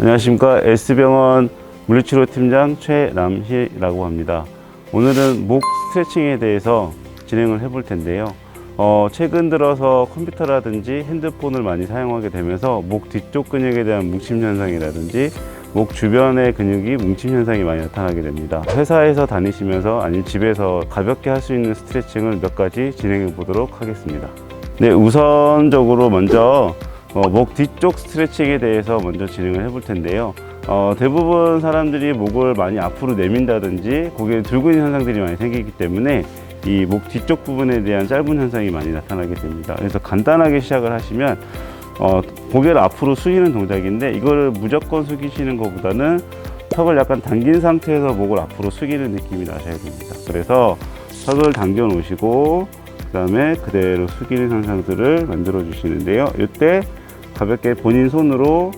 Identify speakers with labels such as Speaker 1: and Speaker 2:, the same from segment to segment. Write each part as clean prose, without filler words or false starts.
Speaker 1: 안녕하십니까. S병원 물리치료 팀장 최남희라고 합니다. 오늘은 목 스트레칭에 대해서 진행을 해볼 텐데요. 최근 들어서 컴퓨터라든지 핸드폰을 많이 사용하게 되면서 목 뒤쪽 근육에 대한 뭉침 현상이라든지 목 주변의 근육이 뭉침 현상이 많이 나타나게 됩니다. 회사에서 다니시면서 아니면 집에서 가볍게 할 수 있는 스트레칭을 몇 가지 진행해 보도록 하겠습니다. 네, 우선적으로 먼저 목 뒤쪽 스트레칭에 대해서 먼저 진행을 해볼 텐데요. 대부분 사람들이 목을 많이 앞으로 내민다든지 고개를 들고 있는 현상들이 많이 생기기 때문에 이 목 뒤쪽 부분에 대한 짧은 현상이 많이 나타나게 됩니다. 그래서 간단하게 시작을 하시면 고개를 앞으로 숙이는 동작인데 이거를 무조건 숙이시는 것보다는 턱을 약간 당긴 상태에서 목을 앞으로 숙이는 느낌이 나셔야 됩니다. 그래서 턱을 당겨 놓으시고 그 다음에 그대로 숙이는 현상들을 만들어 주시는데요. 이때 가볍게 본인 손으로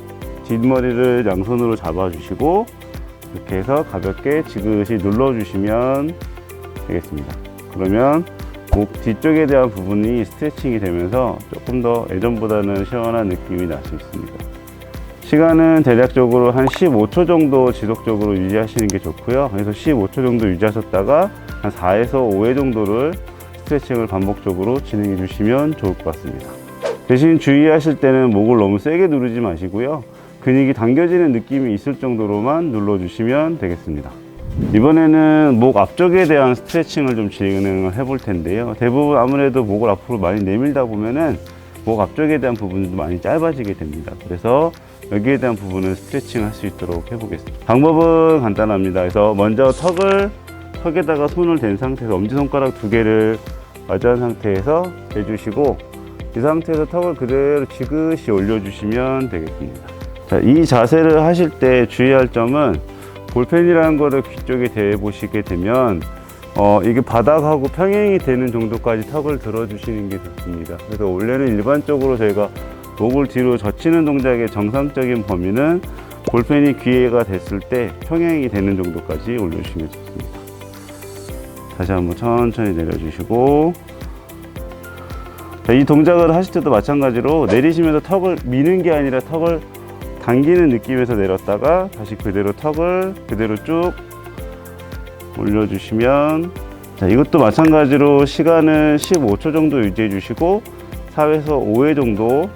Speaker 1: 뒷머리를 양손으로 잡아 주시고 이렇게 해서 가볍게 지그시 눌러 주시면 되겠습니다. 그러면 목 뒤쪽에 대한 부분이 스트레칭이 되면서 조금 더 예전보다는 시원한 느낌이 날 수 있습니다. 시간은 대략적으로 한 15초 정도 지속적으로 유지하시는 게 좋고요. 그래서 15초 정도 유지하셨다가 한 4에서 5회 정도를 스트레칭을 반복적으로 진행해 주시면 좋을 것 같습니다. 대신 주의하실 때는 목을 너무 세게 누르지 마시고요. 근육이 당겨지는 느낌이 있을 정도로만 눌러주시면 되겠습니다. 이번에는 목 앞쪽에 대한 스트레칭을 좀 진행을 해볼 텐데요. 대부분 아무래도 목을 앞으로 많이 내밀다 보면은 목 앞쪽에 대한 부분도 많이 짧아지게 됩니다. 그래서 여기에 대한 부분을 스트레칭 할 수 있도록 해보겠습니다. 방법은 간단합니다. 그래서 먼저 턱에다가 손을 댄 상태에서 엄지손가락 2개를 마주한 상태에서 대주시고 이 상태에서 턱을 그대로 지그시 올려주시면 되겠습니다. 자, 이 자세를 하실 때 주의할 점은 볼펜이라는 거를 귀 쪽에 대보시게 되면 이게 바닥하고 평행이 되는 정도까지 턱을 들어주시는 게 좋습니다. 그래서 원래는 일반적으로 저희가 목을 뒤로 젖히는 동작의 정상적인 범위는 볼펜이 귀에가 됐을 때 평행이 되는 정도까지 올려주시면 좋습니다. 다시 한번 천천히 내려주시고 자, 이 동작을 하실 때도 마찬가지로 내리시면서 턱을 미는 게 아니라 턱을 당기는 느낌에서 내렸다가 다시 그대로 턱을 그대로 쭉 올려주시면 자, 이것도 마찬가지로 시간은 15초 정도 유지해 주시고 4에서 5회 정도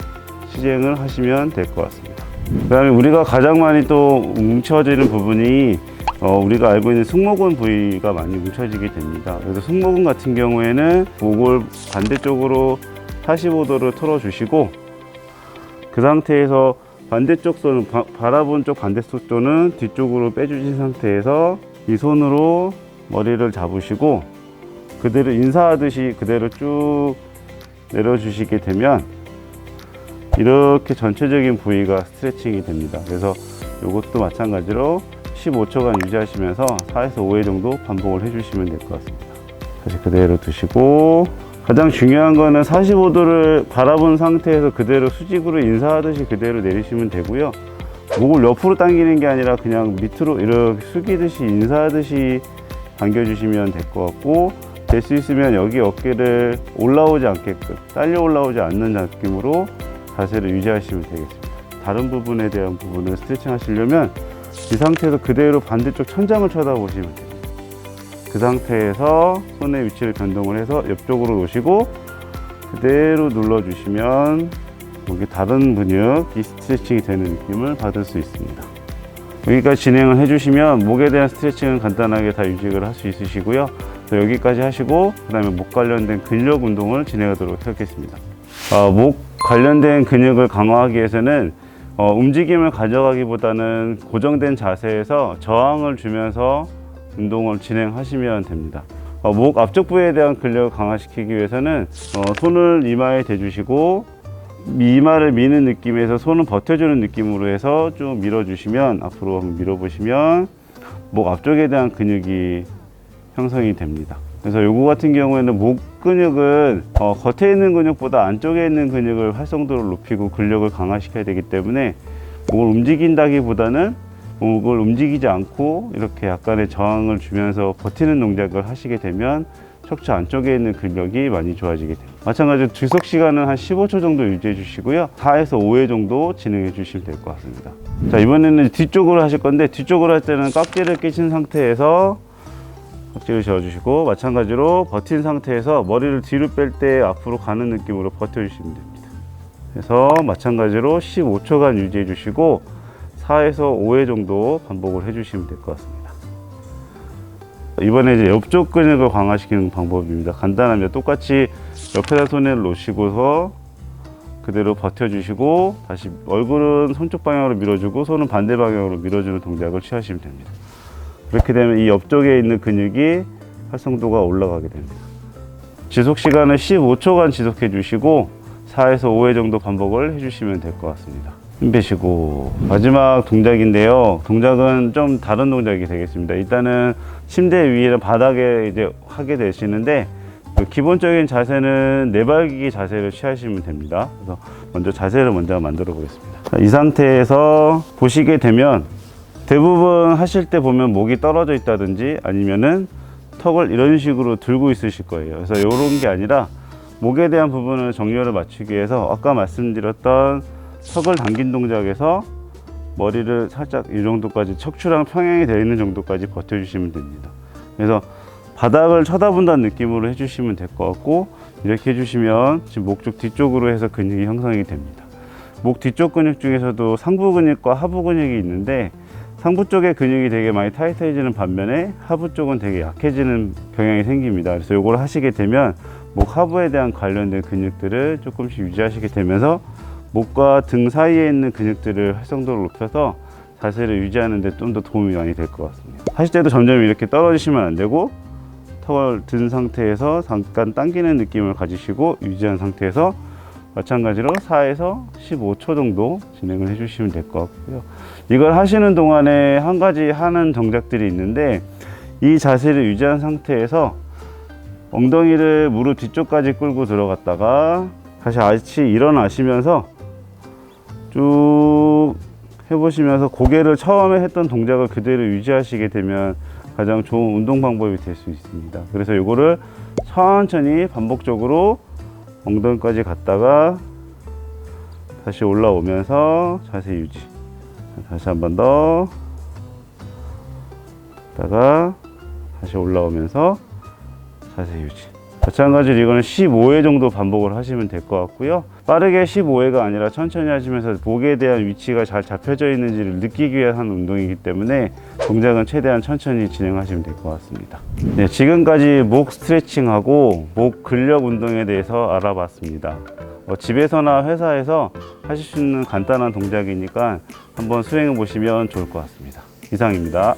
Speaker 1: 시행을 하시면 될 것 같습니다. 그 다음에 우리가 가장 많이 또 뭉쳐지는 부분이 우리가 알고 있는 승모근 부위가 많이 뭉쳐지게 됩니다. 그래서 승모근 같은 경우에는 목을 반대쪽으로 45도를 틀어주시고 그 상태에서 반대쪽 손은 바라본 쪽 반대쪽 손은 뒤쪽으로 빼주신 상태에서 이 손으로 머리를 잡으시고 그대로 인사하듯이 그대로 쭉 내려주시게 되면 이렇게 전체적인 부위가 스트레칭이 됩니다. 그래서 이것도 마찬가지로 15초간 유지하시면서 4에서 5회 정도 반복을 해주시면 될 것 같습니다. 다시 그대로 두시고 가장 중요한 거는 45도를 바라본 상태에서 그대로 수직으로 인사하듯이 그대로 내리시면 되고요. 목을 옆으로 당기는 게 아니라 그냥 밑으로 이렇게 숙이듯이 인사하듯이 당겨주시면 될 것 같고 될 수 있으면 여기 어깨를 올라오지 않게끔 딸려 올라오지 않는 느낌으로 자세를 유지하시면 되겠습니다. 다른 부분에 대한 부분을 스트레칭 하시려면 이 상태에서 그대로 반대쪽 천장을 쳐다보시면 됩니다. 그 상태에서 손의 위치를 변동을 해서 옆쪽으로 놓으시고 그대로 눌러주시면 여기 다른 근육이 스트레칭이 되는 느낌을 받을 수 있습니다. 여기까지 진행을 해주시면 목에 대한 스트레칭은 간단하게 다 유지를 할 수 있으시고요. 여기까지 하시고 그 다음에 목 관련된 근력 운동을 진행하도록 하겠습니다. 목 관련된 근육을 강화하기 위해서는 움직임을 가져가기보다는 고정된 자세에서 저항을 주면서 운동을 진행하시면 됩니다. 목 앞쪽 부위에 대한 근력을 강화시키기 위해서는 손을 이마에 대주시고 이마를 미는 느낌에서 손을 버텨주는 느낌으로 해서 쭉 밀어주시면 앞으로 한번 밀어보시면 목 앞쪽에 대한 근육이 형성이 됩니다. 그래서 요거 같은 경우에는 목 근육은 겉에 있는 근육보다 안쪽에 있는 근육을 활성도를 높이고 근력을 강화시켜야 되기 때문에 목을 움직인다기보다는 목을 움직이지 않고 이렇게 약간의 저항을 주면서 버티는 동작을 하시게 되면 척추 안쪽에 있는 근력이 많이 좋아지게 됩니다. 마찬가지로 지속 시간은 한 15초 정도 유지해 주시고요. 4에서 5회 정도 진행해 주시면 될 것 같습니다. 자, 이번에는 뒤쪽으로 하실 건데, 뒤쪽으로 할 때는 깍지를 끼신 상태에서 깍지를 재워주시고, 마찬가지로 버틴 상태에서 머리를 뒤로 뺄 때 앞으로 가는 느낌으로 버텨주시면 됩니다. 그래서 마찬가지로 15초간 유지해 주시고 4에서 5회 정도 반복을 해주시면 될 것 같습니다. 이번에 이제 옆쪽 근육을 강화시키는 방법입니다. 간단합니다. 똑같이 옆에다 손을 놓으시고서 그대로 버텨주시고, 다시 얼굴은 손쪽 방향으로 밀어주고 손은 반대 방향으로 밀어주는 동작을 취하시면 됩니다. 그렇게 되면 이 옆쪽에 있는 근육이 활성도가 올라가게 됩니다. 지속 시간을 15초간 지속해 주시고 4에서 5회 정도 반복을 해주시면 될 것 같습니다. 힘 빼시고 마지막 동작인데요. 동작은 좀 다른 동작이 되겠습니다. 일단은 침대 위에는 바닥에 이제 하게 되시는데, 기본적인 자세는 내발기기 자세를 취하시면 됩니다. 그래서 먼저 자세를 먼저 만들어 보겠습니다. 자, 이 상태에서 보시게 되면 대부분 하실 때 보면 목이 떨어져 있다든지 아니면은 턱을 이런 식으로 들고 있으실 거예요. 그래서 이런 게 아니라 목에 대한 부분을 정렬을 맞추기 위해서 아까 말씀드렸던 턱을 당긴 동작에서 머리를 살짝 이 정도까지, 척추랑 평행이 되어 있는 정도까지 버텨주시면 됩니다. 그래서 바닥을 쳐다본다는 느낌으로 해주시면 될 것 같고, 이렇게 해주시면 지금 목 쪽 뒤쪽으로 해서 근육이 형성이 됩니다. 목 뒤쪽 근육 중에서도 상부 근육과 하부 근육이 있는데, 상부 쪽의 근육이 되게 많이 타이트해지는 반면에 하부 쪽은 되게 약해지는 경향이 생깁니다. 그래서 이걸 하시게 되면 목 하부에 대한 관련된 근육들을 조금씩 유지하시게 되면서 목과 등 사이에 있는 근육들을 활성도를 높여서 자세를 유지하는 데 좀 더 도움이 많이 될 것 같습니다. 하실 때도 점점 이렇게 떨어지시면 안 되고, 턱을 든 상태에서 잠깐 당기는 느낌을 가지시고 유지한 상태에서 마찬가지로 4에서 15초 정도 진행을 해주시면 될 것 같고요. 이걸 하시는 동안에 한 가지 하는 동작들이 있는데, 이 자세를 유지한 상태에서 엉덩이를 무릎 뒤쪽까지 끌고 들어갔다가 다시 아치 일어나시면서 쭉 해보시면서 고개를 처음에 했던 동작을 그대로 유지하시게 되면 가장 좋은 운동 방법이 될 수 있습니다. 그래서 이거를 천천히 반복적으로 엉덩이까지 갔다가 다시 올라오면서 자세 유지. 다시 한 번 더 갔다가 다시 올라오면서 자세 유지. 마찬가지로 이거는 15회 정도 반복을 하시면 될 것 같고요. 빠르게 15회가 아니라 천천히 하시면서 목에 대한 위치가 잘 잡혀져 있는지를 느끼기 위한 운동이기 때문에 동작은 최대한 천천히 진행하시면 될 것 같습니다. 네, 지금까지 목 스트레칭하고 목 근력 운동에 대해서 알아봤습니다. 집에서나 회사에서 하실 수 있는 간단한 동작이니까 한번 수행해 보시면 좋을 것 같습니다. 이상입니다.